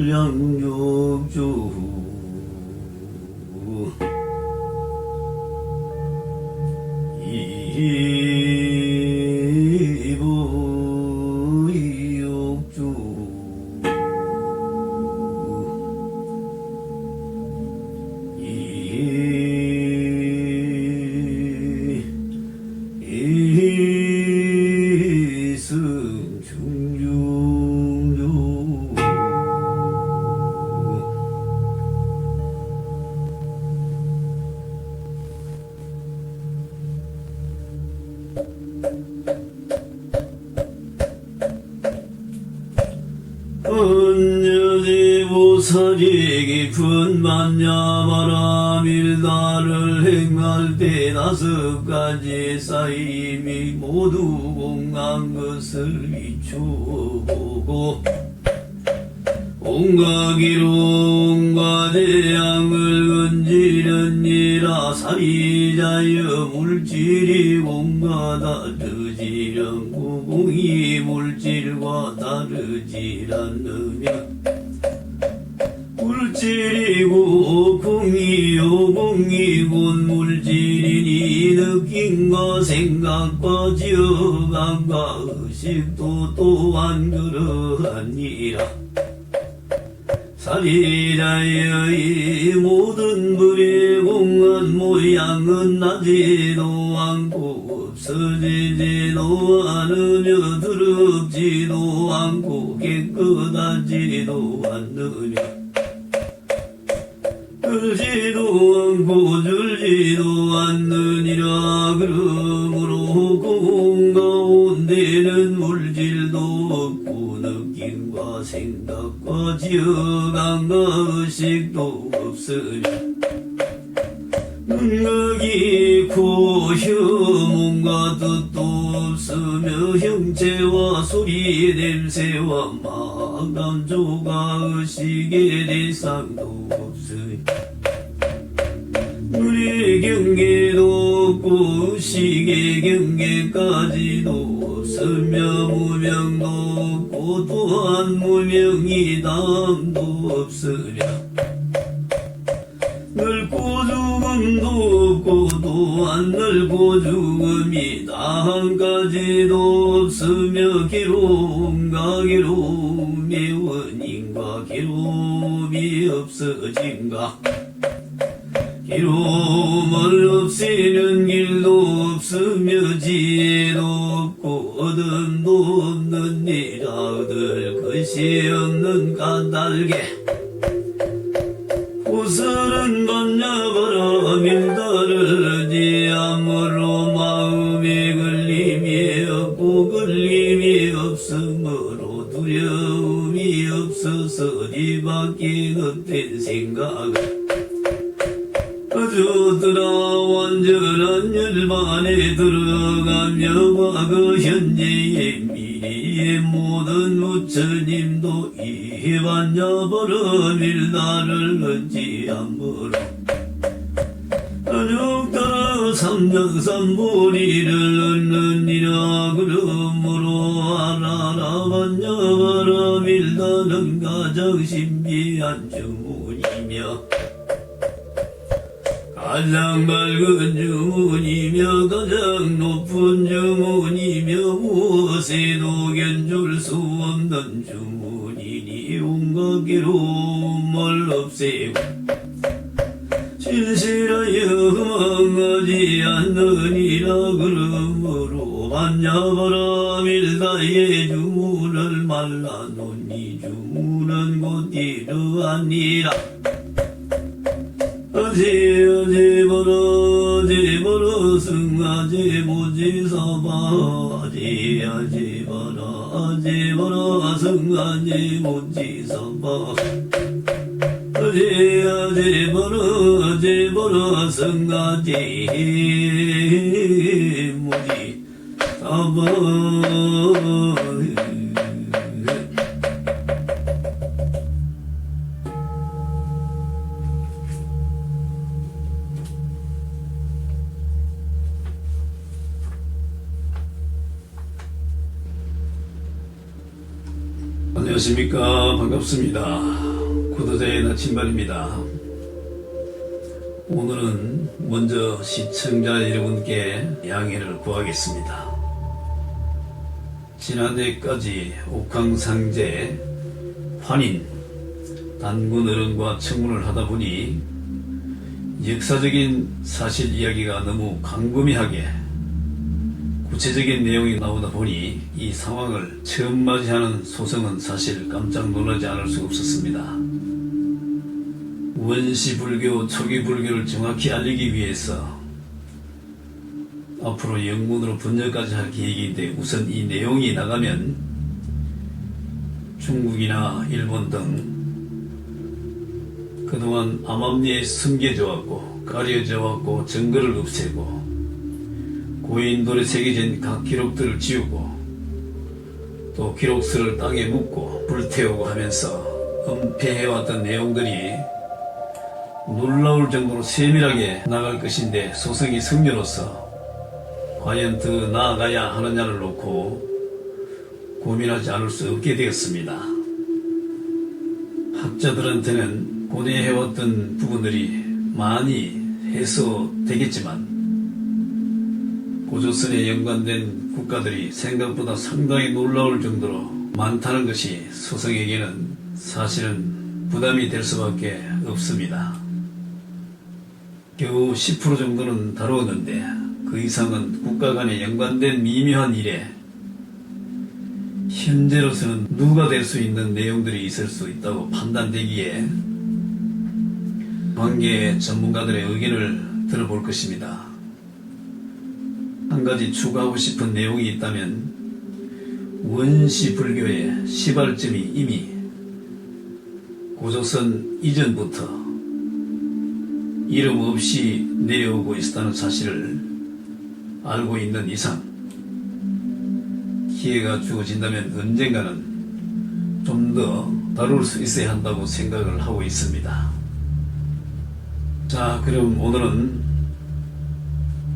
기불양욕주 이불욕주 언여지 보살이 깊은 만야바람일 나를 행할 때 5가지 쌓임이 모두 공한 것을 비추어보고 온갖 기로 온갖 재앙을 건지려니라. 사리자여 물질이 온갖 다르지 않고 공이 물질과 다르지 않느냐. 물질이고 공이요 공이 곧 물질이니 느낌과 생각과 지어감과 의식도 또한 그러하니라. 사리자여 이 모든 불의 공한 모양은 나지도 않고 없어지지도 않으며 더럽지도 않고 깨끗하지도 않느냐. 들지도 않고 줄지도 않느니라. 그러므로 공 가운데는 물질도 없고 느낌과 생각과 지어감과 의식도 없으니 눈과 귀, 코, 혀, 몸과 뜻도 없으며 형체와 소리, 냄새와 막, 감조가 의식의 대상도 없으니 눈의 경계도 없고 의식의 경계까지도 없으며 무명도 없고 또한 무명이 다음도 없으랴. 늙고 죽음도 없고 또한 늙고 죽음이 다한가지도 없으며 괴로움과 괴로움의 원인과 괴로움이 없어진가. 괴로움을 없애는 길도 없으며 지혜도 없고 어둠도 없느니라. 얻을 것이 없는 까닭에 구설은 반야바람일 다르지 않으므로 마음에 걸림이 없고 걸림이 없으므로 두려움이 없어서 뒤바뀐 헛된 생각을 그저들아 완전한 열반에 들어가며 과거 현재의 미래의 모든 부처님도 이 반야바람일 나를 얻지 않으므로 안욕따라 삼장삼보리를 얻느니라. 그러므로 알아라. 반야바람일 나는 가장 신비한 주문이며 가장 밝은 주문이며 가장 높은 주문이며 무엇에도 견줄 수 없는 주문이니 온갖 괴로움을 없애고 진실하여 흠망하지 않느니라. 그러므로 반야바람일 나의 주문을 말라놓니 주문은 곧 이러하니라. 아제아제바라 아제바라 승아제모지사바 아제아제바라 아제바라 승아제모지사바 아제아제바라 아제바라 승아제모지사바 안녕하십니까. 반갑습니다. 구도자의 나침반입니다. 오늘은 먼저 시청자 여러분께 양해를 구하겠습니다. 지난해까지 옥황상제 환인 단군 어른과 청문을 하다 보니 역사적인 사실 이야기가 너무 광범위하게 구체적인 내용이 나오다 보니 이 상황을 처음 맞이하는 소성은 사실 깜짝 놀라지 않을 수가 없었습니다. 원시불교, 초기불교를 정확히 알리기 위해서 앞으로 영문으로 번역까지 할 계획인데, 우선 이 내용이 나가면 중국이나 일본 등 그동안 암암리에 숨겨져 왔고 가려져 왔고 증거를 없애고 고인돌에 새겨진 각 기록들을 지우고 또 기록서를 땅에 묻고 불태우고 하면서 은폐해왔던 내용들이 놀라울 정도로 세밀하게 나갈 것인데, 소성이 성녀로서 과연 더 나아가야 하느냐를 놓고 고민하지 않을 수 없게 되었습니다. 학자들한테는 고뇌해왔던 부분들이 많이 해소되겠지만 고조선에 연관된 국가들이 생각보다 상당히 놀라울 정도로 많다는 것이 소성에게는 사실은 부담이 될 수밖에 없습니다. 겨우 10% 정도는 다루었는데 그 이상은 국가 간에 연관된 미묘한 일에 현재로서는 누가 될 수 있는 내용들이 있을 수 있다고 판단되기에 관계 전문가들의 의견을 들어볼 것입니다. 한 가지 추가하고 싶은 내용이 있다면, 원시 불교의 시발점이 이미 고조선 이전부터 이름 없이 내려오고 있었다는 사실을 알고 있는 이상 기회가 주어진다면 언젠가는 좀 더 다룰 수 있어야 한다고 생각을 하고 있습니다. 자, 그럼 오늘은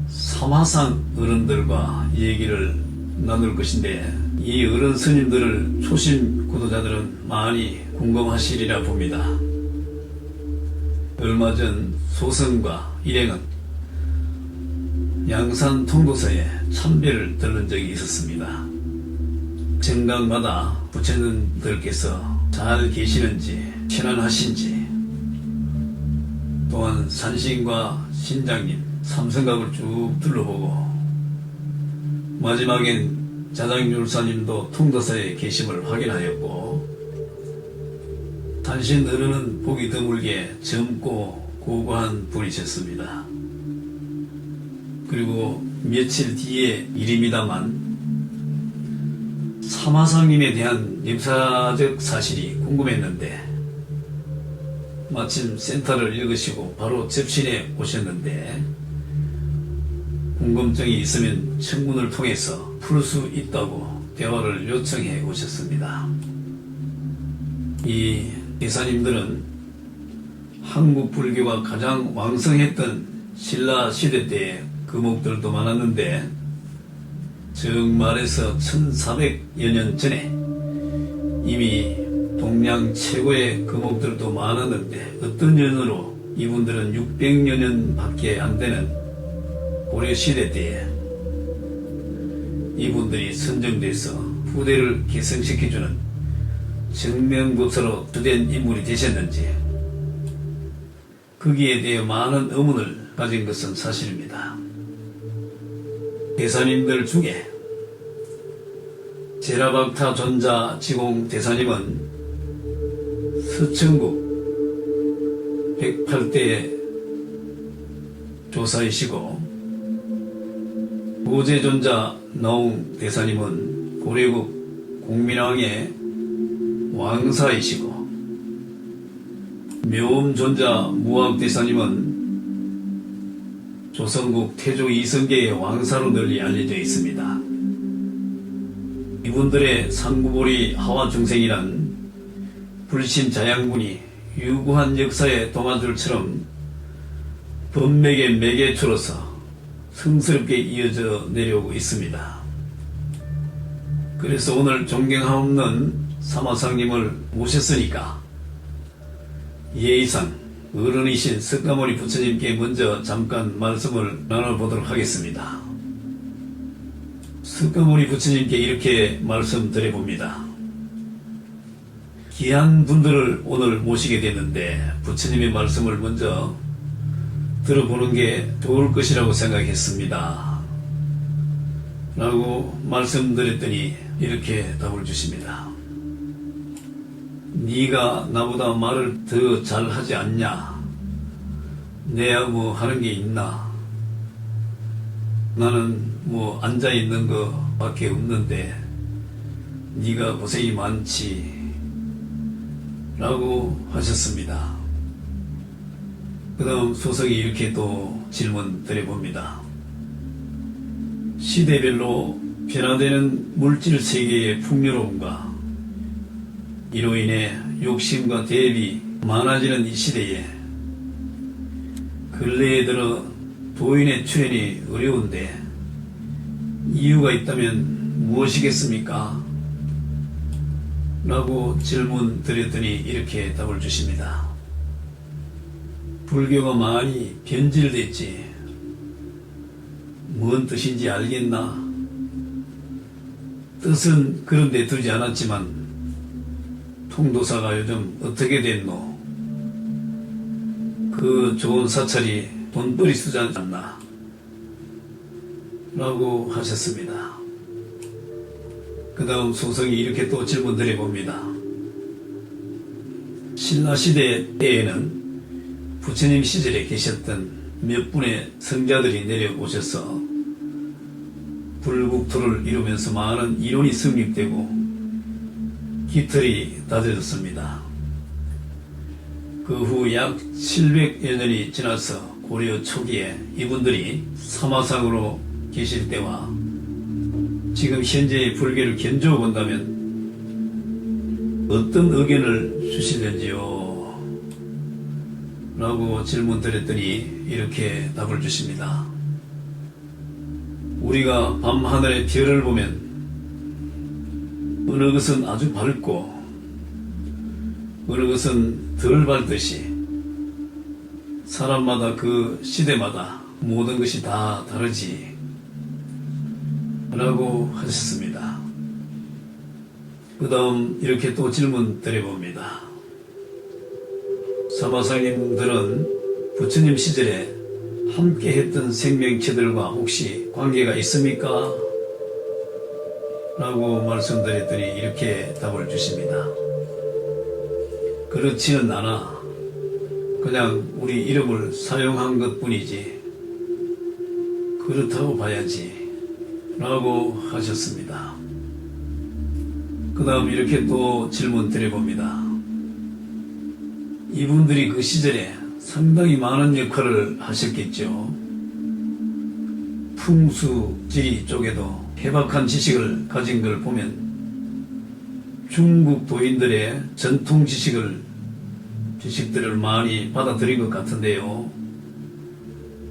사마상 어른들과 얘기를 나눌 것인데, 이 어른 스님들을 초심 구도자들은 많이 궁금하시리라 봅니다. 얼마 전 소성과 일행은 양산 통도사에 참배를 들른 적이 있었습니다. 정각마다 부처님들께서 잘 계시는지 편안하신지, 또한 산신과 신장님 삼성각을 쭉 둘러보고 마지막엔 자장율사님도 통도사에 계심을 확인하였고, 단신 어른은 보기 드물게 젊고 고고한 분이셨습니다. 그리고 며칠 뒤의 일입니다만 사마상님에 대한 역사적 사실이 궁금했는데, 마침 센터를 읽으시고 바로 접신에 오셨는데, 궁금증이 있으면 청문을 통해서 풀 수 있다고 대화를 요청해 오셨습니다. 이 대사님들은 한국 불교가 가장 왕성했던 신라 시대 때의 금옥들도 많았는데, 정말에서 1400여 년 전에 이미 동양 최고의 금옥들도 많았는데, 어떤 연으로 이분들은 600여 년 밖에 안 되는 고려시대 때에 이분들이 선정돼서 후대를 개성시켜주는 정명부처로 주된 인물이 되셨는지, 거기에 대해 많은 의문을 가진 것은 사실입니다. 대사님들 중에 제라박타 존자 지공 대사님은 서천국 108대 조사이시고, 보제존자 나웅 대사님은 고려국 공민왕의 왕사이시고, 묘음존자 무학 대사님은 조선국 태조 이성계의 왕사로 널리 알려져 있습니다. 이분들의 상구보리 하와 중생이란 불신자양분이 유구한 역사의 동아줄처럼 법맥의 매개추로서 성스럽게 이어져 내려오고 있습니다. 그래서 오늘 존경하옵는 사마상님을 모셨으니까 예의상 어른이신 석가모니 부처님께 먼저 잠깐 말씀을 나눠보도록 하겠습니다. 석가모니 부처님께 이렇게 말씀드려봅니다. 귀한 분들을 오늘 모시게 됐는데 부처님의 말씀을 먼저 들어보는 게 좋을 것이라고 생각했습니다. 라고 말씀드렸더니 이렇게 답을 주십니다. 네가 나보다 말을 더 잘하지 않냐? 내야 뭐 하는 게 있나? 나는 뭐 앉아있는 거 밖에 없는데 네가 고생이 많지 라고 하셨습니다. 그 다음 소석이 이렇게 또 질문 드려봅니다. 시대별로 변화되는 물질 세계의 풍요로움과 이로 인해 욕심과 대입이 많아지는 이 시대에 근래에 들어 도인의 추현이 어려운데 이유가 있다면 무엇이겠습니까? 라고 질문 드렸더니 이렇게 답을 주십니다. 불교가 많이 변질됐지. 뭔 뜻인지 알겠나? 뜻은 그런데 두지 않았지만 통도사가 요즘 어떻게 됐노? 그 좋은 사찰이 돈벌이 쓰지 않나? 라고 하셨습니다. 그 다음 소성이 이렇게 또 질문 드려봅니다. 신라시대 때에는 부처님 시절에 계셨던 몇 분의 성자들이 내려오셔서 불국토를 이루면서 많은 이론이 성립되고 깃털이 다져졌습니다. 그 후 약 700여 년이 지나서 고려 초기에 이분들이 사마상으로 계실 때와 지금 현재의 불교를 견주어 본다면 어떤 의견을 주실는지요? 라고 질문 드렸더니 이렇게 답을 주십니다. 우리가 밤하늘의 별을 보면 어느 것은 아주 밝고 어느 것은 덜 밝듯이 사람마다 그 시대마다 모든 것이 다 다르지 라고 하셨습니다. 그 다음 이렇게 또 질문 드려봅니다. 사마상님들은 부처님 시절에 함께 했던 생명체들과 혹시 관계가 있습니까? 라고 말씀드렸더니 이렇게 답을 주십니다. 그렇지는 않아. 그냥 우리 이름을 사용한 것 뿐이지. 그렇다고 봐야지. 라고 하셨습니다. 그 다음 이렇게 또 질문 드려봅니다. 이분들이 그 시절에 상당히 많은 역할을 하셨겠죠. 풍수지리 쪽에도 해박한 지식을 가진 걸 보면 중국 도인들의 전통 지식들을 많이 받아들인 것 같은데요.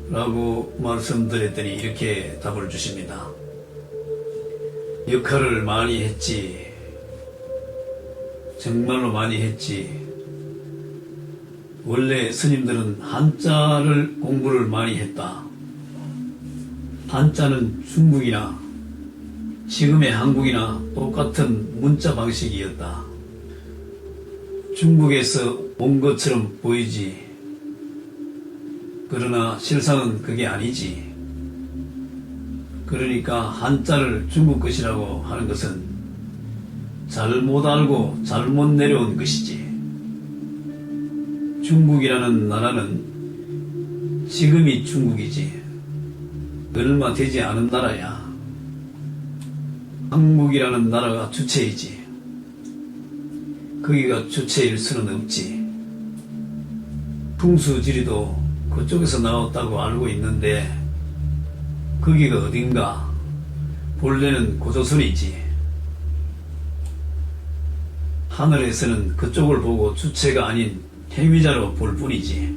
라고 말씀드렸더니 이렇게 답을 주십니다. 역할을 많이 했지. 정말로 많이 했지. 원래 스님들은 한자를 공부를 많이 했다. 한자는 중국이나 지금의 한국이나 똑같은 문자 방식이었다. 중국에서 온 것처럼 보이지. 그러나 실상은 그게 아니지. 그러니까 한자를 중국 것이라고 하는 것은 잘못 알고 잘못 내려온 것이지. 중국이라는 나라는 지금이 중국이지. 얼마 되지 않은 나라야. 한국이라는 나라가 주체이지. 거기가 주체일 수는 없지. 풍수지리도 그쪽에서 나왔다고 알고 있는데 거기가 어딘가? 본래는 고조선이지. 하늘에서는 그쪽을 보고 주체가 아닌 행위자로 볼 뿐이지.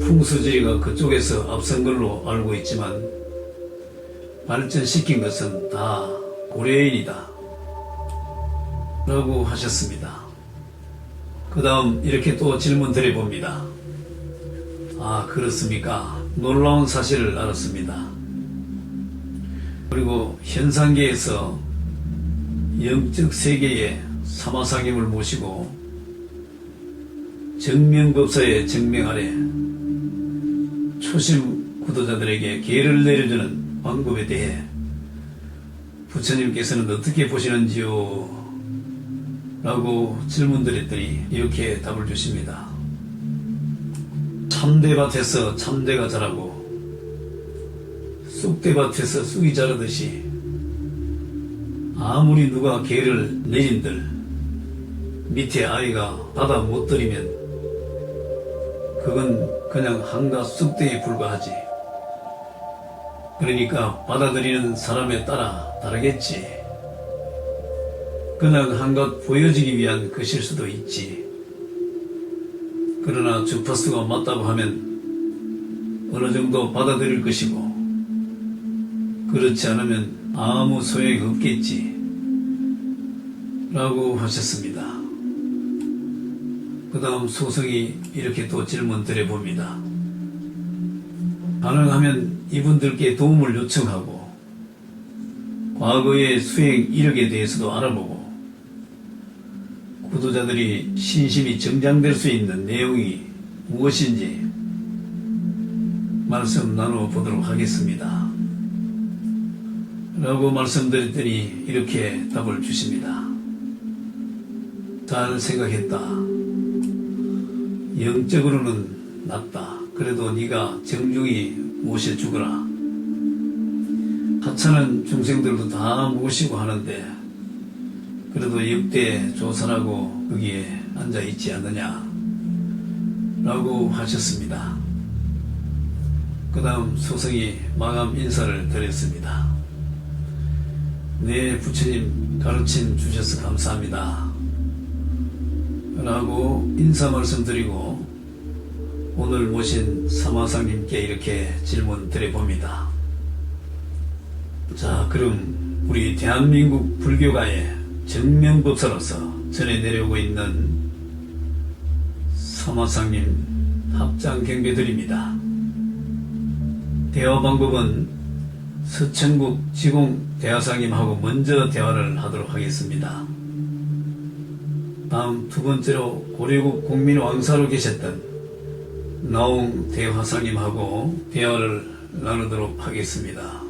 풍수지리가 그쪽에서 앞선 걸로 알고 있지만 발전시킨 것은 다 고려인이다. 라고 하셨습니다. 그 다음 이렇게 또 질문 드려봅니다. 아, 그렇습니까? 놀라운 사실을 알았습니다. 그리고 현상계에서 영적 세계의 사마상임을 모시고 정명법사의 정명 아래 초심 구도자들에게 기회를 내려주는 방법에 대해 부처님께서는 어떻게 보시는지요? 라고 질문드렸더니 이렇게 답을 주십니다. 참대밭에서 참대가 자라고 쑥대밭에서 쑥이 자라듯이 아무리 누가 개를 내린들 밑에 아이가 받아 못 들이면 그건 그냥 한갓 쑥대에 불과하지. 그러니까 받아들이는 사람에 따라 다르겠지. 그냥 한갓 보여지기 위한 것일 수도 있지. 그러나 주파수가 맞다고 하면 어느 정도 받아들일 것이고 그렇지 않으면 아무 소용이 없겠지. 라고 하셨습니다. 그 다음 소성이 이렇게 또 질문 드려봅니다. 가능하면 이분들께 도움을 요청하고 과거의 수행 이력에 대해서도 알아보고 구도자들이 신심이 정장될 수 있는 내용이 무엇인지 말씀 나눠보도록 하겠습니다. 라고 말씀드렸더니 이렇게 답을 주십니다. 잘 생각했다. 영적으로는 낫다. 그래도 네가 정중히 모셔주거라. 하찮은 중생들도 다 모시고 하는데 그래도 역대 조사라고 거기에 앉아있지 않느냐 라고 하셨습니다. 그 다음 소성이 마감 인사를 드렸습니다. 네, 부처님 가르침 주셔서 감사합니다 라고 인사 말씀드리고 오늘 모신 사마상님께 이렇게 질문 드려봅니다. 자, 그럼 우리 대한민국 불교가의 정명법사로서 전해 내려오고 있는 사마상님 합장 경배 드립니다. 대화 방법은 서천국 지공 대화상님하고 먼저 대화를 하도록 하겠습니다. 다음 두 번째로 고려국 공민왕사로 계셨던 나홍 대화상님하고 대화를 나누도록 하겠습니다.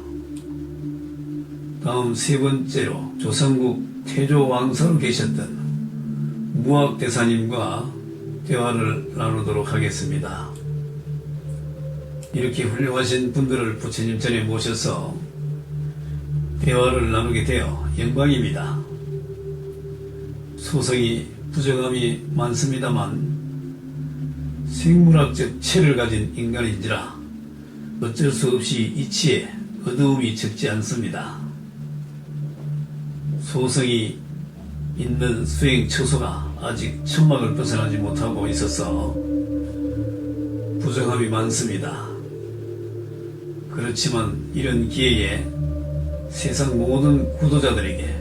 다음 세 번째로 조선국 태조왕사로 계셨던 무학대사님과 대화를 나누도록 하겠습니다. 이렇게 훌륭하신 분들을 부처님 전에 모셔서 대화를 나누게 되어 영광입니다. 소성이 부정함이 많습니다만 생물학적 체를 가진 인간인지라 어쩔 수 없이 이치에 어두움이 적지 않습니다. 소성이 있는 수행 처소가 아직 천막을 벗어나지 못하고 있어서 부정함이 많습니다. 그렇지만 이런 기회에 세상 모든 구도자들에게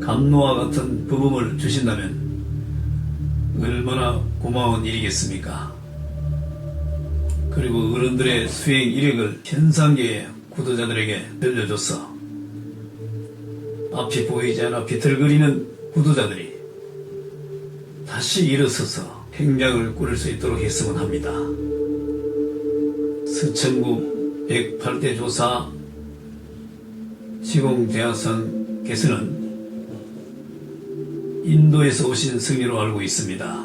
감로와 같은 법음을 주신다면 얼마나 고마운 일이겠습니까? 그리고 어른들의 수행 이력을 현상계의 구도자들에게 들려줘서 앞이 보이지 않아 비틀거리는 구도자들이 다시 일어서서 행장을 꾸릴 수 있도록 했으면 합니다. 서천국 108대 조사 지공대화상께서는 인도에서 오신 승리로 알고 있습니다.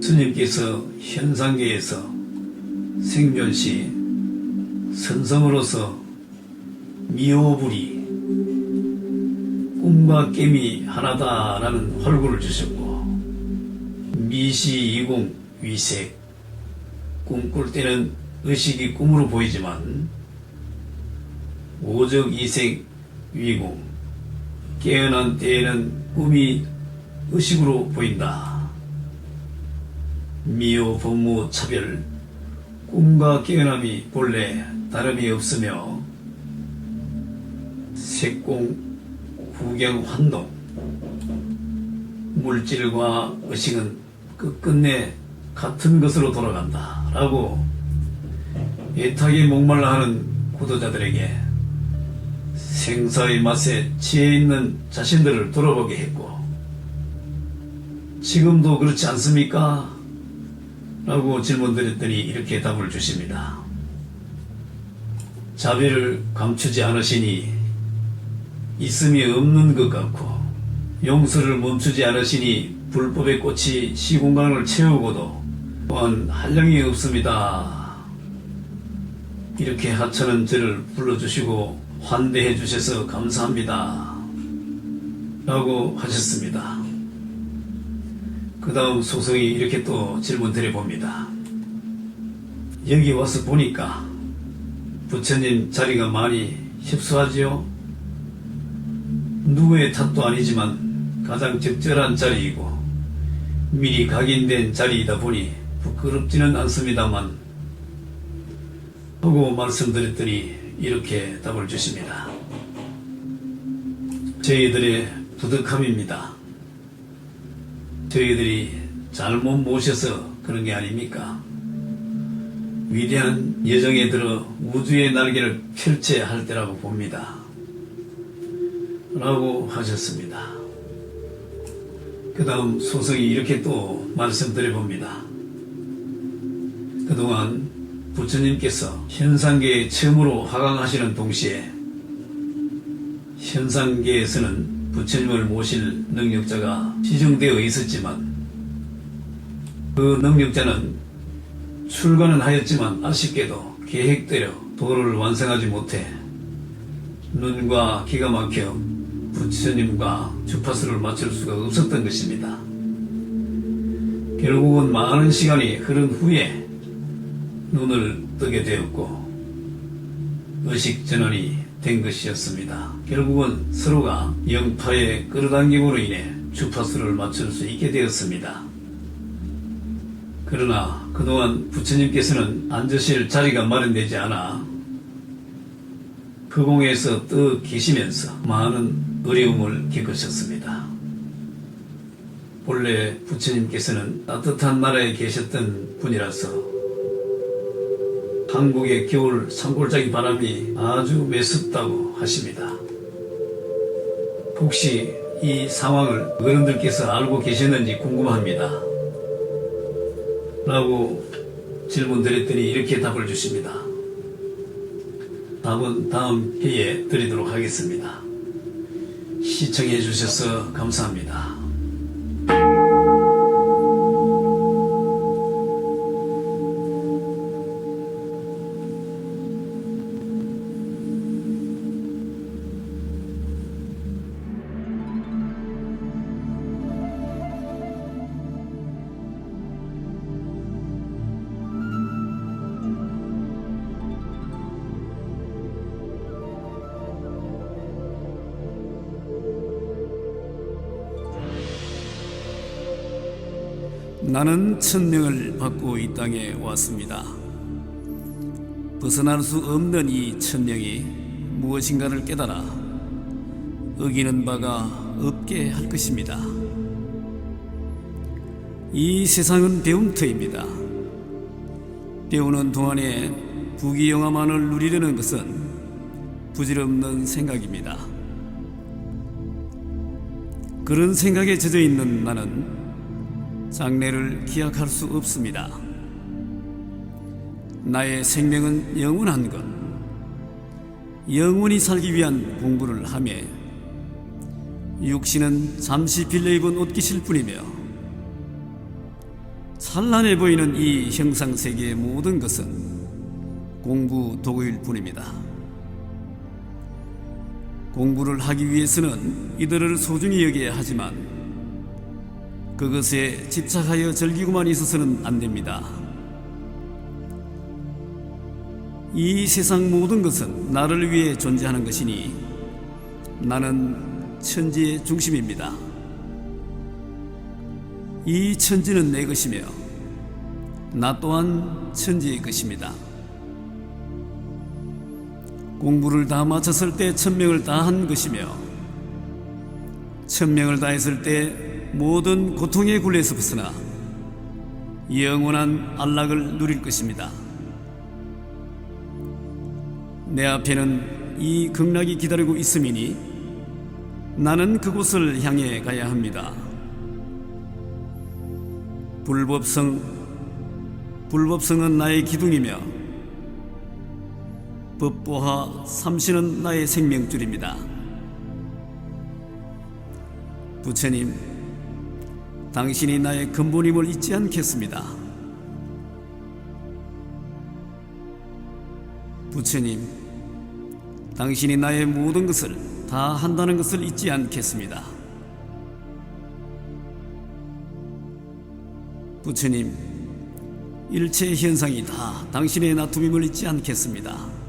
스님께서 현상계에서 생존시 선성으로서 미오불이 꿈과 깨미 하나다라는 활구를 주셨고 미시이공 위색 꿈꿀 때는 의식이 꿈으로 보이지만 오적이색 위공 깨어난 때에는 꿈이 의식으로 보인다. 미오 법무 차별 꿈과 깨어남이 본래 다름이 없으며 색공 구경환동. 물질과 의식은 끝끝내 같은 것으로 돌아간다 라고 애타게 목말라 하는 구도자들에게 생사의 맛에 취해 있는 자신들을 돌아보게 했고, 지금도 그렇지 않습니까? 라고 질문드렸더니 이렇게 답을 주십니다. 자비를 감추지 않으시니 있음이 없는 것 같고, 용서를 멈추지 않으시니 불법의 꽃이 시공간을 채우고도 또한 한량이 없습니다. 이렇게 하찮은 저를 불러주시고 환대해 주셔서 감사합니다 라고 하셨습니다. 그 다음 소성이 이렇게 또 질문 드려봅니다. 여기 와서 보니까 부처님 자리가 많이 협소하지요? 누구의 탓도 아니지만 가장 적절한 자리이고 미리 각인된 자리이다 보니 부끄럽지는 않습니다만 하고 말씀드렸더니 이렇게 답을 주십니다. 저희들의 부득함입니다. 저희들이 잘못 모셔서 그런 게 아닙니까? 위대한 여정에 들어 우주의 날개를 펼쳐야 할 때라고 봅니다 라고 하셨습니다. 그 다음 소성이 이렇게 또 말씀드려봅니다. 그동안 부처님께서 현상계에 처음으로 화강하시는 동시에 현상계에서는 부처님을 모실 능력자가 지정되어 있었지만 그 능력자는 출가는 하였지만 아쉽게도 계획대로 도를 완성하지 못해 눈과 기가 막혀 부처님과 주파수를 맞출 수가 없었던 것입니다. 결국은 많은 시간이 흐른 후에 눈을 뜨게 되었고 의식전환이 된 것이었습니다. 결국은 서로가 영파의 끌어당김으로 인해 주파수를 맞출 수 있게 되었습니다. 그러나 그동안 부처님께서는 앉으실 자리가 마련되지 않아 허공에서 떠 계시면서 많은 어려움을 겪으셨습니다. 본래 부처님께서는 따뜻한 나라에 계셨던 분이라서 한국의 겨울 산골짜기 바람이 아주 매섭다고 하십니다. 혹시 이 상황을 어른들께서 알고 계셨는지 궁금합니다 라고 질문드렸더니 이렇게 답을 주십니다. 답은 다음 회에 드리도록 하겠습니다. 시청해 주셔서 감사합니다. 나는 천명을 받고 이 땅에 왔습니다. 벗어날 수 없는 이 천명이 무엇인가를 깨달아 어기는 바가 없게 할 것입니다. 이 세상은 배움터입니다. 배우는 동안에 부귀영화만을 누리려는 것은 부질없는 생각입니다. 그런 생각에 젖어 있는 나는 장래를 기약할 수 없습니다. 나의 생명은 영원한 것, 영원히 살기 위한 공부를 하며 육신은 잠시 빌려입은 옷깃일 뿐이며 찬란해 보이는 이 형상세계의 모든 것은 공부 도구일 뿐입니다. 공부를 하기 위해서는 이들을 소중히 여겨야 하지만 그것에 집착하여 즐기고만 있어서는 안 됩니다. 이 세상 모든 것은 나를 위해 존재하는 것이니 나는 천지의 중심입니다. 이 천지는 내 것이며 나 또한 천지의 것입니다. 공부를 다 마쳤을 때 천명을 다 한 것이며 천명을 다했을 때 모든 고통의 굴레에서 벗어나 영원한 안락을 누릴 것입니다. 내 앞에는 이 극락이 기다리고 있음이니 나는 그곳을 향해 가야 합니다. 불법성은 나의 기둥이며 법보화 삼신은 나의 생명줄입니다. 부처님, 당신이 나의 근본임을 잊지 않겠습니다. 부처님, 당신이 나의 모든 것을 다 한다는 것을 잊지 않겠습니다. 부처님, 일체 현상이 다 당신의 나툼임을 잊지 않겠습니다.